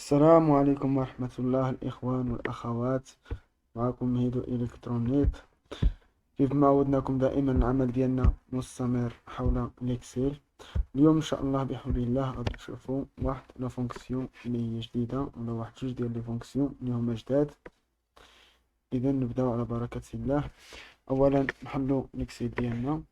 السلام عليكم ورحمة الله الإخوان والأخوات. معكم هيدو إلكترونيك. كيف ما عودناكم دائما العمل ديالنا مستمر حول الإكسل. اليوم إن شاء الله بحول الله غادي نشوفوا واحد لا فونكسيون اللي هي جديدة ولا واحد جوج ديال لي فونكسيون اللي هما جداد. إذا نبداو على بركة الله. أولا نحلو الإكسل ديالنا.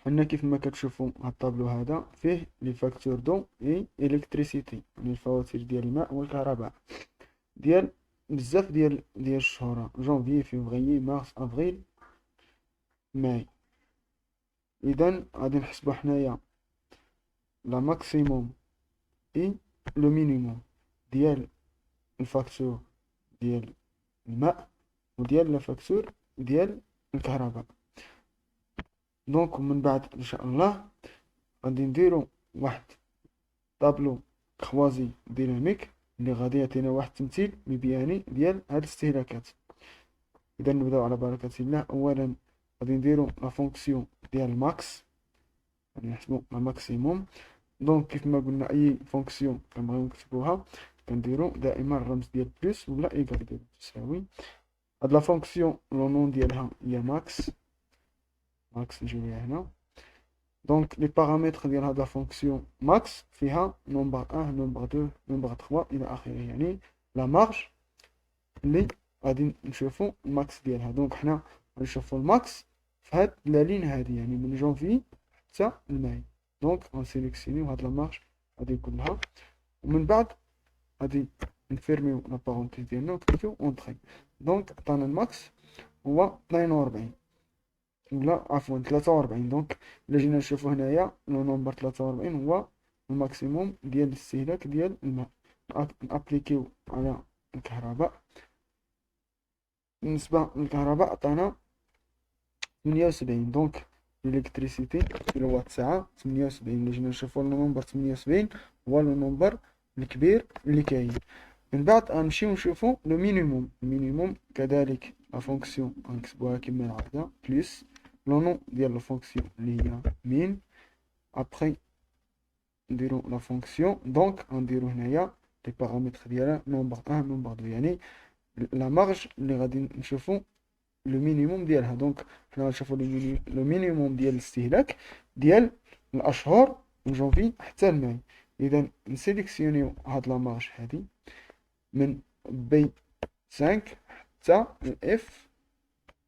عندنا كيف ما كتشوفوا هاد الطابلو هذا فيه لي فاكتور دو اي الكتريسيتي، يعني الفواتير ديال الماء والكهرباء ديال بزاف ديال الشهور: جونفي، فيفري، مارس، افريل، ماي. اذا غادي نحسبوا حنايا لا ماكسيموم اي لو مينيموم ديال الفاكتور ديال الماء وديال لا فاكتور ديال الكهرباء. دونك من بعد ان شاء الله غادي نديرو واحد طابلو كوازي ديناميك اللي غادي يعطينا واحد التمثيل مبياني ديال هاد الاستهلاكات. اذا نبداو على بركة الله. اولا غادي نديرو لا فونكسيون ديال الماكس، غادي نحسبو لا ماكسيموم. دونك كيف ما قلنا اي فونكسيون كنبغيو نكتبوها كنديرو دائما الرمز ديال بلس ولا ايكال ديال تساوي. هاد لا فونكسيون لو نون ديالها هي ماكس. نجيو ليها هنا. دونك لي بارامتر ديال هاد لا فونكسيون ماكس فيها نومبر 1، نومبر 2، نومبر 3 الى اخره، يعني لا مارج اللي غادي نشوفو الماكس ديالها. دونك حنا غادي نشوفو الماكس في هاد لا لين هادي، يعني من جونفي حتى الماي. دونك غنسيليكسيونيو هاد لا مارج غادي كلها، ومن بعد غادي نفيرميو لا بارونتيز ديالنا ونكتبو اونطري. دونك عطانا الماكس هو 42 ولا عفوا 43. دونك الا جينا نشوفو هنايا لو نومبر 43 هو الماكسيموم ديال الاستهلاك ديال الماء. نابليكيو على الكهرباء. بالنسبة للكهرباء عطانا 78. دونك الإلكتريسيتي كيلو وات ساعة 78. إلا جينا نشوفو لو نومبر 78 هو لو نومبر الكبير اللي كاين. من بعد غنمشيو نشوفو لو مينيموم. المينيموم كذلك لا فونكسيون غنكتبوها كما العادة بلس لو نون ديال لا فونكسيون اللي هي مين. ابخي نديرو لا فونكسيون. دونك غنديرو هنايا لي بارامتر ديالها نومبر 1، نومبر 2، يعني لا مارج اللي غادي نشوفو لو مينيموم ديالها. دونك حنا غنشوفو لو مينيموم ديال الاستهلاك ديال الاشهر من جونفي حتى لماي. اذا نسيليكسيونيو هاد لا مارج هادي من بي 5 حتى اف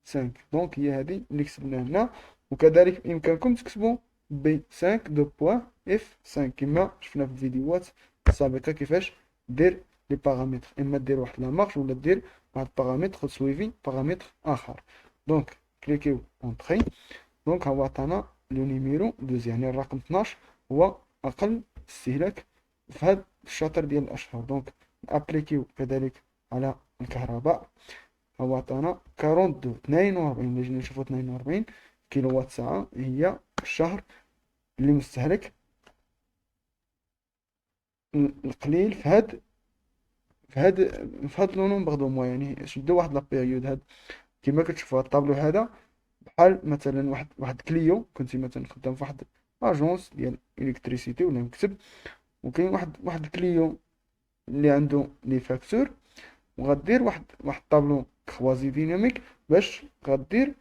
5. دونك هي هادي اللي كتبناها هنا، وكذلك بامكانكم تكتبوا بي 5 دو بوان اف 5 كما شفنا في الفيديوهات السابقه كيفاش دير لي بارامتر، اما دير واحد لا مارش ولا دير واحد بارامتر سويفي بارامتر اخر. دونك كليكيو اونطري. دونك هو عطانا لو نيميرو 12، يعني الرقم 12 هو اقل استهلاك في هذا الشاطر ديال الاشهر. دونك ابليكيو كذلك على الكهرباء. هو عطانا 42. اللي جينا نشوفو 42 كيلو وات ساعة هي الشهر اللي مستهلك القليل في هاد لو نومبر دو موا. يعني شدو واحد لا بيريود. هاد كيما كتشوفو هاد الطابلو هذا بحال مثلا واحد كليو كنتي مثلا خدام في واحد اجونس ديال الكتريسيتي ولا مكتب، وكاين واحد الكليو اللي عنده لي فاكتور، وغدير واحد طابلو كوازي ديناميك باش غدير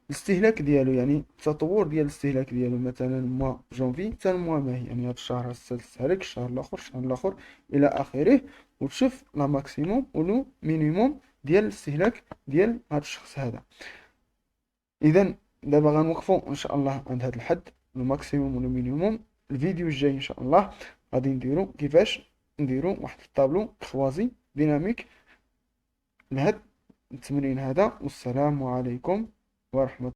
الاستهلاك ديالو، يعني التطور ديال الاستهلاك ديالو مثلا موا جونفي حتى موا ماي، يعني هاد الشهر استهلك الشهر الاخر الشهر الاخر الى اخره، وتشوف لا ماكسيموم ولو مينيموم ديال الاستهلاك ديال هاد الشخص هذا. اذا دابا غنوقفوا ان شاء الله عند هذا الحد، لو ماكسيموم ولو مينيموم. الفيديو الجاي ان شاء الله غادي نديرو كيفاش نديرو واحد الطابلو كروازي ديناميك لهاد التمرين هذا. والسلام عليكم ورحمة